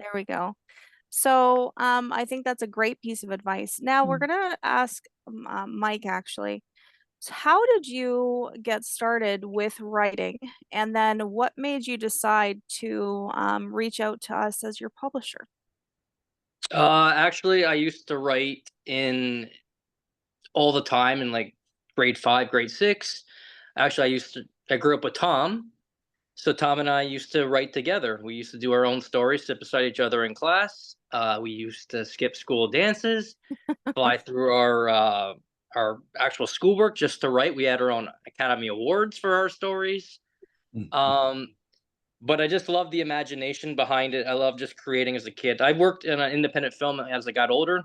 There we go. So I think that's a great piece of advice. Now we're gonna ask Mike actually. So how did you get started with writing? And then what made you decide to reach out to us as your publisher? Actually, I used to write in all the time in like grade 5, grade 6. Actually, I grew up with Tom. So Tom and I used to write together. We used to do our own stories, sit beside each other in class. We used to skip school dances, fly through our actual schoolwork just to write. We had our own Academy Awards for our stories. Mhm. Um, but I just love the imagination behind it. I love just creating as a kid. I worked in an independent film as I got older,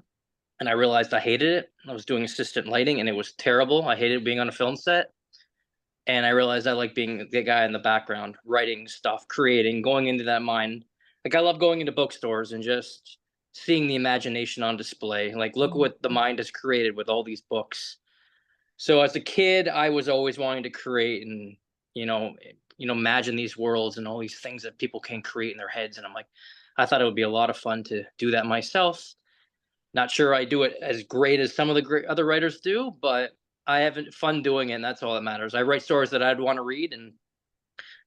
and I realized I hated it. I was doing assistant lighting, and it was terrible. I hated being on a film set, and I realized I like being the guy in the background, writing stuff, creating, going into that mind. Like I love going into bookstores and just seeing the imagination on display. Like, look what the mind has created with all these books. So as a kid, I was always wanting to create and imagine these worlds and all these things that people can create in their heads. And I'm like, I thought it would be a lot of fun to do that myself. Not sure I do it as great as some of the great other writers do, but I have fun doing it, and that's all that matters. I write stories that I'd want to read, and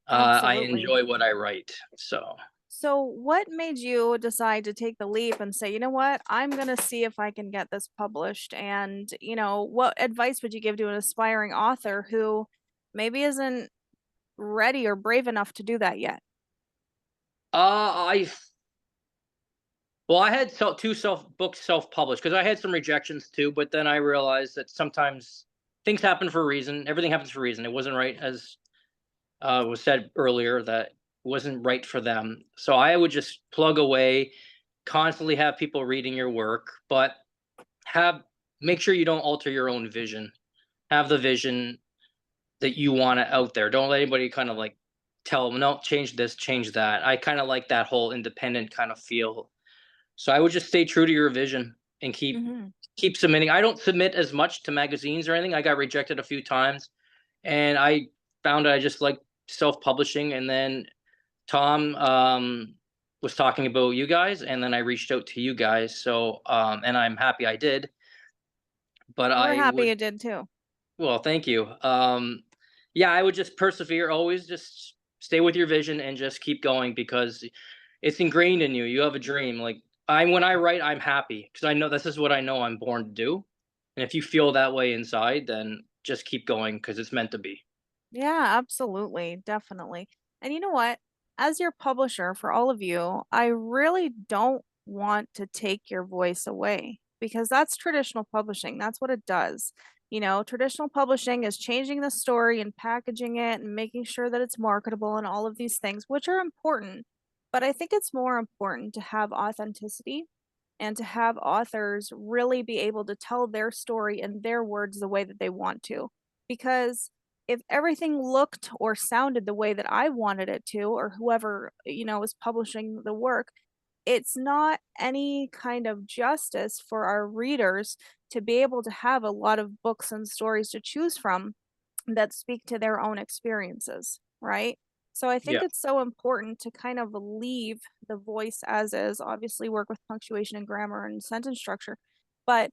I Absolutely. enjoy what I write. So, So what made you decide to take the leap and say, you know what, I'm gonna see if I can get this published? And, what advice would you give to an aspiring author who maybe isn't ready or brave enough to do that yet? I well, I had two self published because I had some rejections too, but then I realized that sometimes things happen for a reason. Everything happens for a reason. It wasn't right as was said earlier that wasn't right for them. So I would just plug away, constantly have people reading your work, but have make sure you don't alter your own vision. Have the vision that you want out there. Don't let anybody kind of like tell them, no, change this, change that. I kind of like that whole independent kind of feel. So I would just stay true to your vision and Hmm. keep submitting. I don't submit as much to magazines or anything. I got rejected a few times, and I found I just like self-publishing. And then Tom was talking about you guys, and then I reached out to you guys. So and I'm happy I did. But We're I happy would you did too. Well, thank you. Yeah, I would just persevere. Always just stay with your vision and just keep going because it's ingrained in you. You have a dream. Like when I write, I'm happy because I know this is what I know I'm born to do. And if you feel that way inside, then just keep going because it's meant to be. Yeah, absolutely. Definitely. And you know what? As your publisher, for all of you, I really don't want to take your voice away because that's traditional publishing. That's what it does. Traditional publishing is changing the story and packaging it and making sure that it's marketable and all of these things, which are important. But I think it's more important to have authenticity and to have authors really be able to tell their story in their words the way that they want to. Because if everything looked or sounded the way that I wanted it to, or whoever, is publishing the work, it's not any kind of justice for our readers to be able to have a lot of books and stories to choose from that speak to their own experiences, right? So I think Yeah. it's so important to kind of leave the voice as is, obviously work with punctuation and grammar and sentence structure. But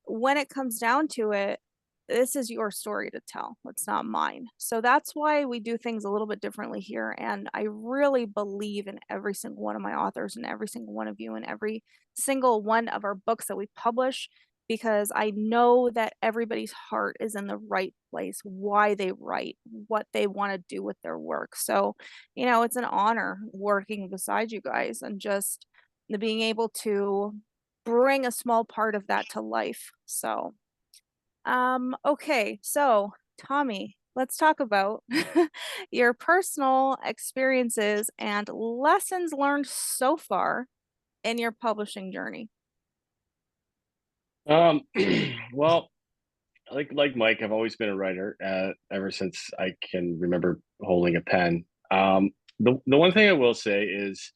when it comes down to it, this is your story to tell. It's not mine. So that's why we do things a little bit differently here. And I really believe in every single one of my authors and every single one of you and every single one of our books that we publish because I know that everybody's heart is in the right place, why they write, what they want to do with their work. So, it's an honor working beside you guys and just the being able to bring a small part of that to life. So, okay. So, Tommy, let's talk about your personal experiences and lessons learned so far in your publishing journey. Um, well, like Mike, I've always been a writer ever since I can remember holding a pen. The one thing I will say is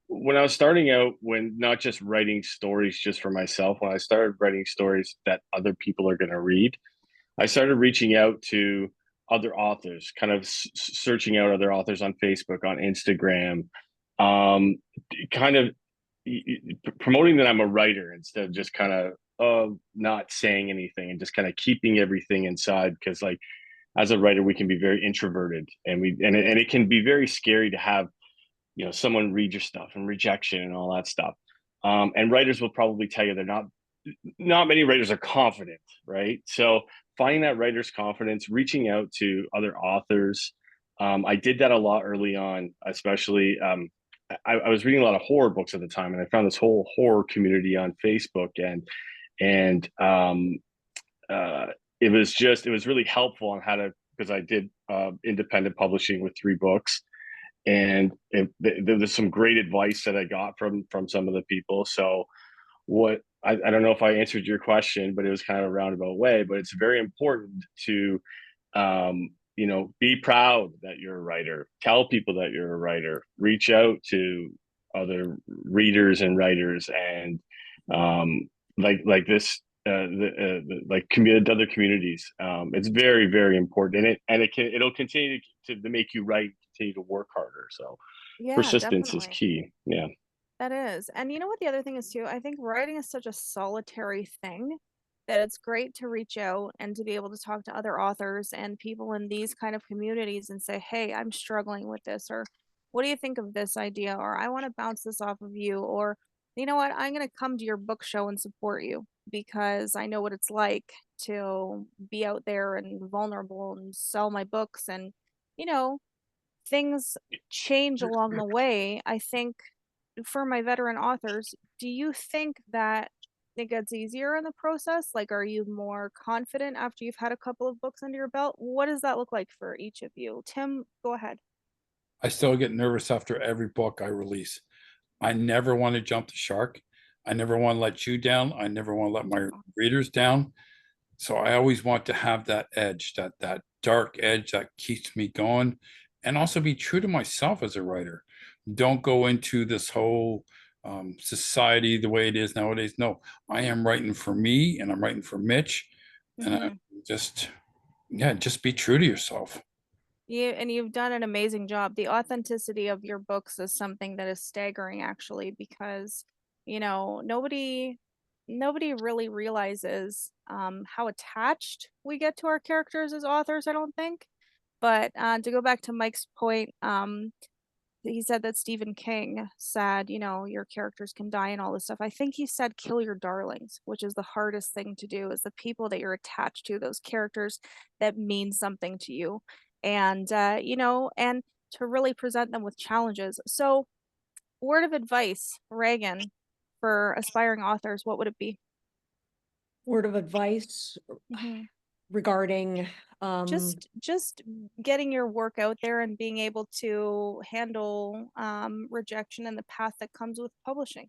when I was starting out, when not just writing stories just for myself, when I started writing stories that other people are going to read, I started reaching out to other authors, kind of searching out other authors on Facebook, on Instagram, um, kind of promoting that I'm a writer instead of just kind of not saying anything and just kind of keeping everything inside, because like as a writer we can be very introverted, and it can be very scary to have, you know, someone read your stuff and rejection and all that stuff. And writers will probably tell you they're not many writers are confident, right? So finding that writer's confidence, reaching out to other authors. I did that a lot early on, especially I was reading a lot of horror books at the time, and I found this whole horror community on Facebook, and it was really helpful on how to, because I did independent publishing with 3 books, and there's some great advice that I got from some of the people. So what I don't know if I answered your question, but it was kind of a roundabout way. But it's very important to you know, be proud that you're a writer. Tell people that you're a writer. Reach out to other readers and writers, and like this like other communities. It's very, very important, and it'll continue to make you write, continue to work harder. So Yeah, persistence is definitely. key. Yeah. That is. And you know what the other thing is too? I think writing is such a solitary thing that it's great to reach out and to be able to talk to other authors and people in these kind of communities and say, "Hey, I'm struggling with this," or "What do you think of this idea?" or "I want to bounce this off of you," or "You know what? I'm going to come to your book show and support you because I know what it's like to be out there and vulnerable and sell my books." And you know, things change along the way. I think for my veteran authors, do you think that it gets easier in the process? Like, are you more confident after you've had a couple of books under your belt? What does that look like for each of you? Tim, go ahead. I still get nervous after every book I release. I never want to jump the shark. I never want to let you down. I never want to let my readers down. So I always want to have that edge, that dark edge that keeps me going, and also be true to myself as a writer. Don't go into this whole society the way it is nowadays. No, I am writing for me, and I'm writing for Mitch, and I Mhm. just, yeah, just be true to yourself. You've done an amazing job. The authenticity of your books is something that is staggering actually because nobody really realizes how attached we get to our characters as authors, I don't think. But to go back to Mike's point, he said that Stephen King said, your characters can die and all this stuff. I think he said kill your darlings, which is the hardest thing to do, is the people that you're attached to, those characters that mean something to you. And and to really present them with challenges. So, word of advice, Reagan, for aspiring authors, what would it be? Word of advice Mhm. regarding Just getting your work out there and being able to handle rejection and the path that comes with publishing.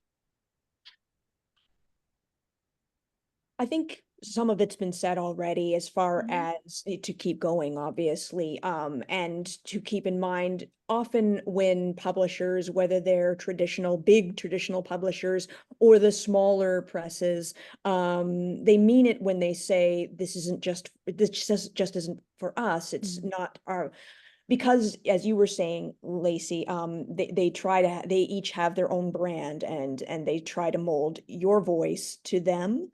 I think some of it's been said already as far Mhm. as to keep going, obviously, and to keep in mind often when publishers, whether they're big traditional publishers or the smaller presses, they mean it when they say this just isn't for us. It's not our, because as you were saying, Lacey, they each have their own brand, and they try to mold your voice to them,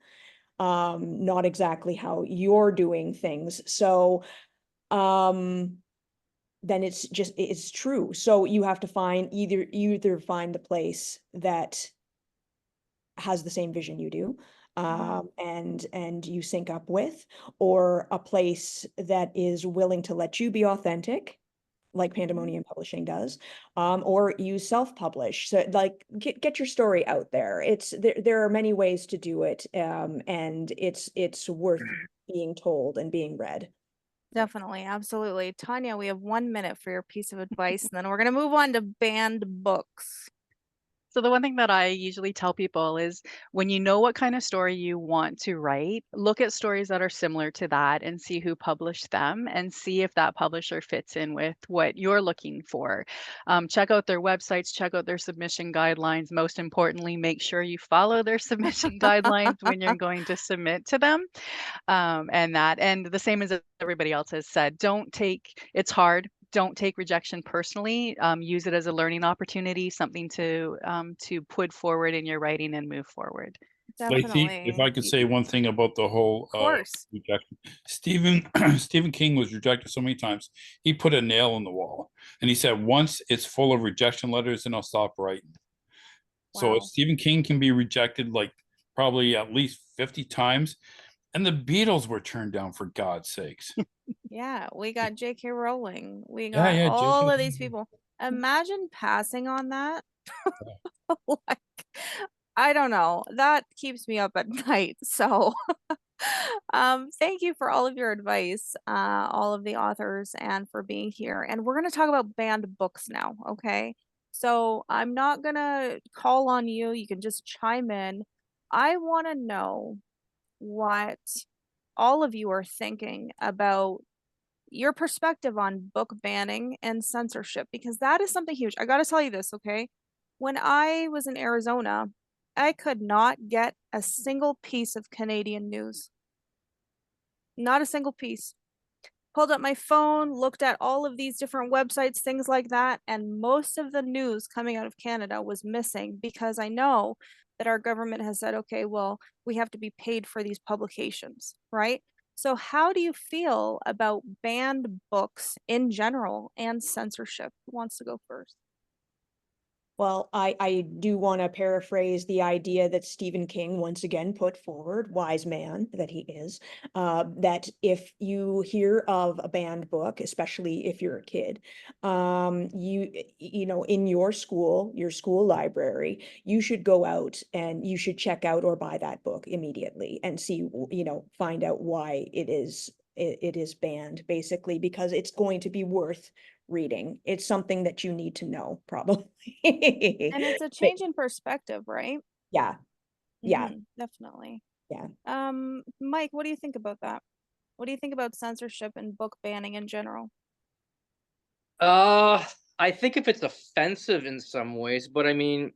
not exactly how you're doing things. So then it's true. So you have to either find the place that has the same vision you do, Mhm. and you sync up with, or a place that is willing to let you be authentic, like Mhm. Pandamonium Publishing does, or you self-publish. So like get your story out there. There are many ways to do it, and it's worth being told and being read. Definitely, absolutely. Tanya, we have 1 minute for your piece of advice, and then we're gonna move on to banned books. So the one thing that I usually tell people is when you know what kind of story you want to write, look at stories that are similar to that and see who published them and see if that publisher fits in with what you're looking for. Check out their websites, check out their submission guidelines. Most importantly, make sure you follow their submission guidelines when you're going to submit to them. And the same as everybody else has said, it's hard. don't take rejection personally. Use it as a learning opportunity, something to put forward in your writing and move forward. Definitely. If I could say one thing about the whole Of course. rejection, Stephen King was rejected so many times. He put a nail in the wall, and he said, "Once it's full of rejection letters, then I'll stop writing." So Wow. if Stephen King can be rejected like probably at least 50 times, and the Beatles were turned down, for God's sakes. Yeah, we got J.K. Rowling. We Yeah, got yeah, all JK. of these people. Imagine passing on that. Like, I don't know. That keeps me up at night. So, thank you for all of your advice, all of the authors, and for being here. And we're going to talk about banned books now, okay? So, I'm not going to call on you. You can just chime in. I want to know what all of you are thinking about your perspective on book banning and censorship, because that is something huge. I got to tell you this, okay? When I was in Arizona, I could not get a single piece of Canadian news. Not a single piece. Pulled up my phone, looked at all of these different websites, things like that, and most of the news coming out of Canada was missing, because I know that our government has said, okay, well, we have to be paid for these publications, right? So how do you feel about banned books in general and censorship? Who wants to go first? Well, I do want to paraphrase the idea that Stephen King once again put forward, wise man that he is, that if you hear of a banned book, especially if you're a kid, you know, in your school library, you should go out and you should check out or buy that book immediately and see, you know, find out why it is banned, basically, because it's going to be worth reading. It's something that you need to know, probably. And it's a But change in perspective, right? yeah, yeah, Definitely. yeah. Mike, what do you think about that? What do you think about censorship and book banning in general? I think if it's offensive in some ways, but I mean,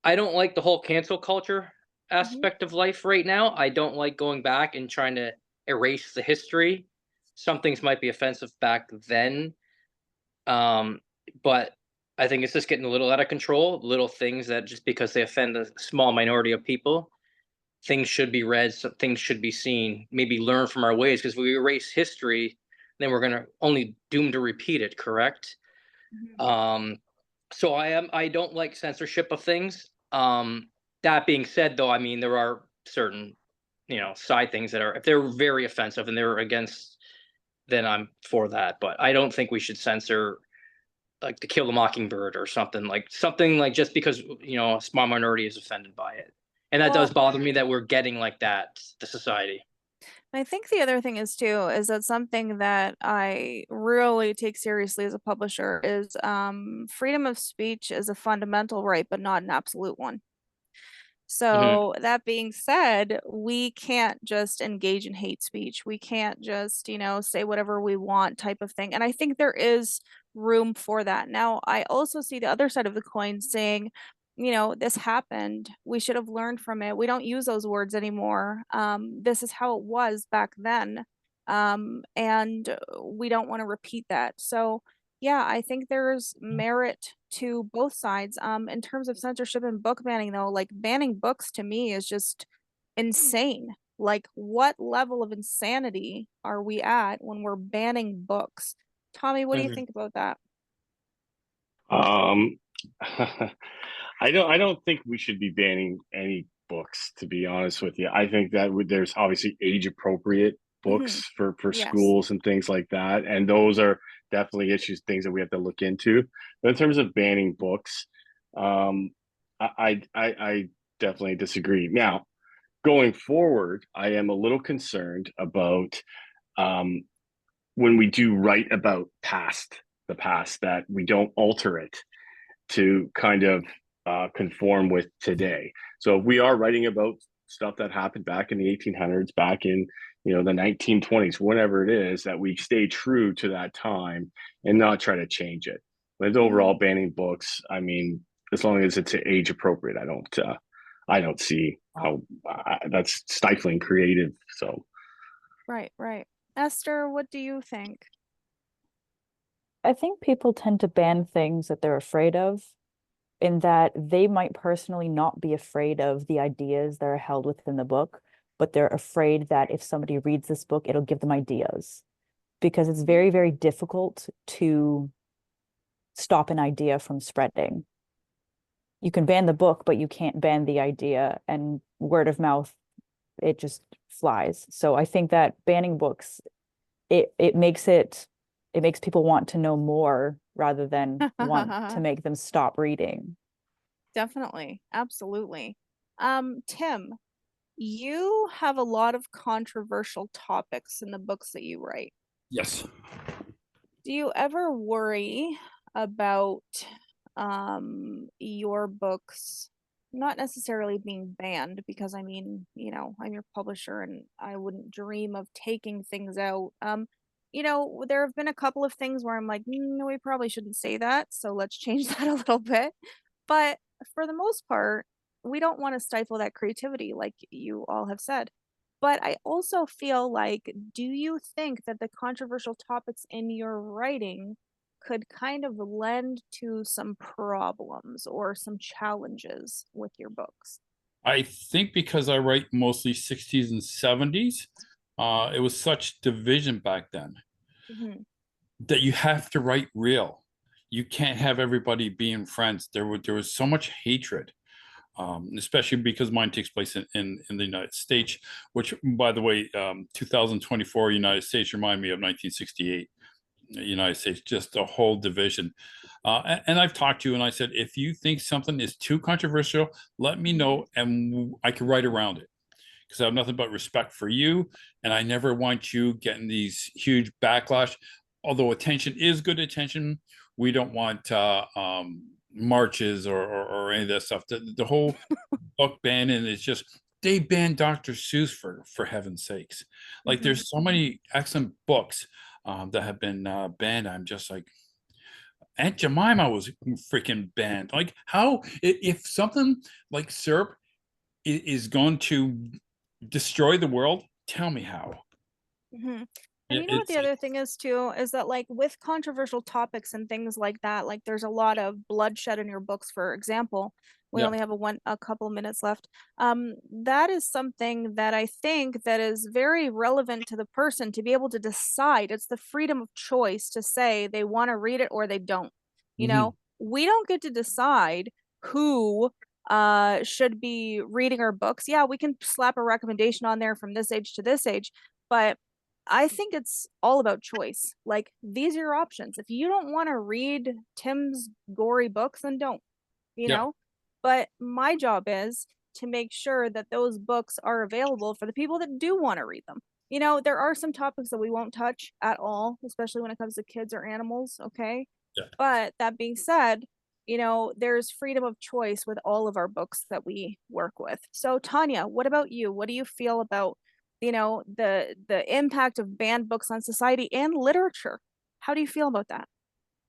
I don't like the whole cancel culture Mhm. aspect of life right now. I don't like going back and trying to erase the history. Some things might be offensive back then, um, but I think it's just getting a little out of control. Little things that just because they offend a small minority of people, things should be read, so things should be seen. Maybe learn from our ways, because if we erase history, then we're gonna only doomed to repeat it. Correct? Mhm. Um, so I don't like censorship of things. That being said, though, I mean there are certain, side things that are, if they're very offensive and they're against, then I'm for that. But I don't think we should censor like To Kill a Mockingbird or something like just because a small minority is offended by it. And that does Well, bother me that we're getting like that, the society. I think the other thing is too, is that something that I really take seriously as a publisher is freedom of speech is a fundamental right, but not an absolute one. Hmm. So that being said, we can't just engage in hate speech. We can't just, say whatever we want type of thing. And I think there is room for that. Now, I also see the other side of the coin saying, this happened. We should have learned from it. We don't use those words anymore. This is how it was back then. And we don't want to repeat that. So, yeah, I think there's merit to both sides. In terms of censorship and book banning, though, like banning books to me is just insane. Like, what level of insanity are we at when we're banning books? Tommy, what do you think about that? Um, I don't think we should be banning any books, to be honest with you. I think that there's obviously age appropriate Hmm. books for Yes. schools and things like that, and those are definitely things that we have to look into. But in terms of banning books, um, I definitely disagree. Now, going forward, I am a little concerned about um, when we do write about the past, that we don't alter it to kind of conform with today. So if we are writing about stuff that happened back in the 1800s, back in the 1920s, whatever it is, that we stay true to that time and not try to change it. But overall, banning books, I mean, as long as it's age appropriate, I don't see how that's stifling creative. So Right, right. Esther, what do you think? I think people tend to ban things that they're afraid of, in that they might personally not be afraid of the ideas that are held within the book, but they're afraid that if somebody reads this book, it'll give them ideas. Because it's very, very difficult to stop an idea from spreading. You can ban the book, but you can't ban the idea, and word of mouth, it just flies. So I think that banning books, it makes people want to know more rather than want to make them stop reading. Definitely. Absolutely. Tim, you have a lot of controversial topics in the books that you write. Yes. Do you ever worry about your books not necessarily being banned? Because I mean, I'm your publisher and I wouldn't dream of taking things out. There have been a couple of things where I'm like, no, we probably shouldn't say that, so let's change that a little bit. But for the most part, we don't want to stifle that creativity, like you all have said. But I also feel like, do you think that the controversial topics in your writing could kind of lend to some problems or some challenges with your books? I think because I write mostly 60s and 70s, it was such division back then that you have to write real. You can't have everybody being friends. There was so much hatred, especially because mine takes place in the United States, which, by the way, 2024 United States remind me of 1968. United States, just a whole division. And I've talked to you and I said, if you think something is too controversial, let me know and I can write around it. Because I have nothing but respect for you. And I never want you getting these huge backlash. Although attention is good attention, we don't want marches or any of that stuff. The whole book banning is just, they banned Dr. Seuss for heaven's sakes. Like there's so many excellent books that have been banned. I'm just like, Aunt Jemima was freaking banned. Like how, if something like syrup is going to destroy the world, tell me how. And you know what the other thing is too, is that like with controversial topics and things like that, like there's a lot of bloodshed in your books, for example. We only have a couple minutes left. That is something that I think that is very relevant to the person to be able to decide. It's the freedom of choice to say they want to read it or they don't. We don't get to decide who should be reading our books. Yeah, we can slap a recommendation on there from this age to this age, but I think it's all about choice. Like, these are your options. If you don't want to read Tim's gory books, then don't, know? But my job is to make sure that those books are available for the people that do want to read them. There are some topics that we won't touch at all, especially when it comes to kids or animals, okay? But that being said, there's freedom of choice with all of our books that we work with. So, Tanya, what about you? What do you feel about the impact of banned books on society and literature? How do you feel about that?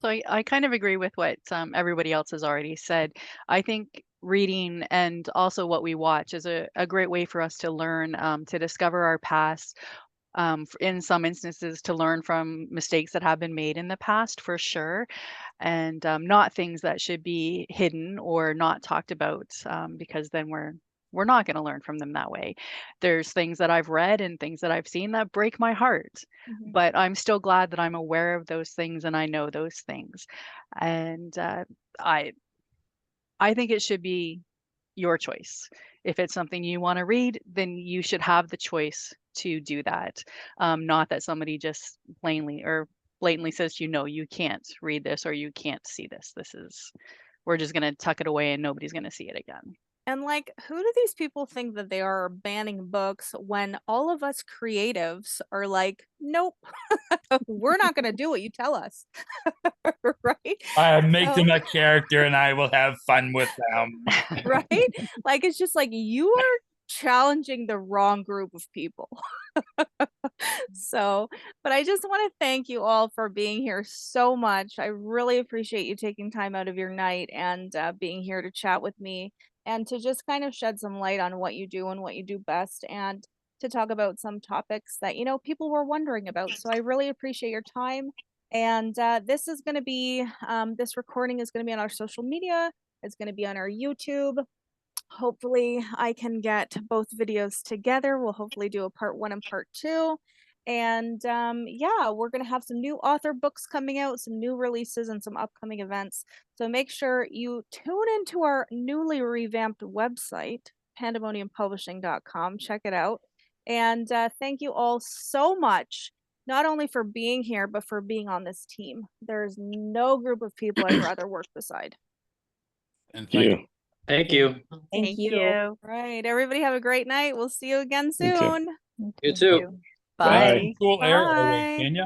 So I kind of agree with what everybody else has already said. I think reading and also what we watch is a great way for us to learn, to discover our past, in some instances to learn from mistakes that have been made in the past, for sure, and not things that should be hidden or not talked about, because then we're not going to learn from them that way. There's things that I've read and things that I've seen that break my heart, but I'm still glad that I'm aware of those things and I know those things. And I think it should be your choice. If it's something you want to read, then you should have the choice to do that. Not that somebody just blatantly says, you can't read this or you can't see this. We're just going to tuck it away and nobody's going to see it again. And like, who do these people think that they are banning books when all of us creatives are like, nope, we're not going to do what you tell us. Right? I make them a character and I will have fun with them. Right? Like, it's just like, you are challenging the wrong group of people. So, but I just want to thank you all for being here so much. I really appreciate you taking time out of your night and being here to chat with me and to just kind of shed some light on what you do and what you do best, and to talk about some topics that, people were wondering about. So I really appreciate your time And this is going to be, this recording is going to be on our social media. It's going to be on our YouTube. Hopefully I can get both videos together. We'll hopefully do a part 1 and part 2. And yeah, we're going to have some new author books coming out, some new releases, and some upcoming events. So make sure you tune into our newly revamped website, pandamoniumpublishing.com. Check it out. And thank you all so much, not only for being here, but for being on this team. There's no group of people I'd rather work beside. And Thank thank you. Thank you. Thank you. All right, everybody have a great night. We'll see you again You too. soon. You too. Bye. Bye. Cool air. Oh, wait, Bye. can ya?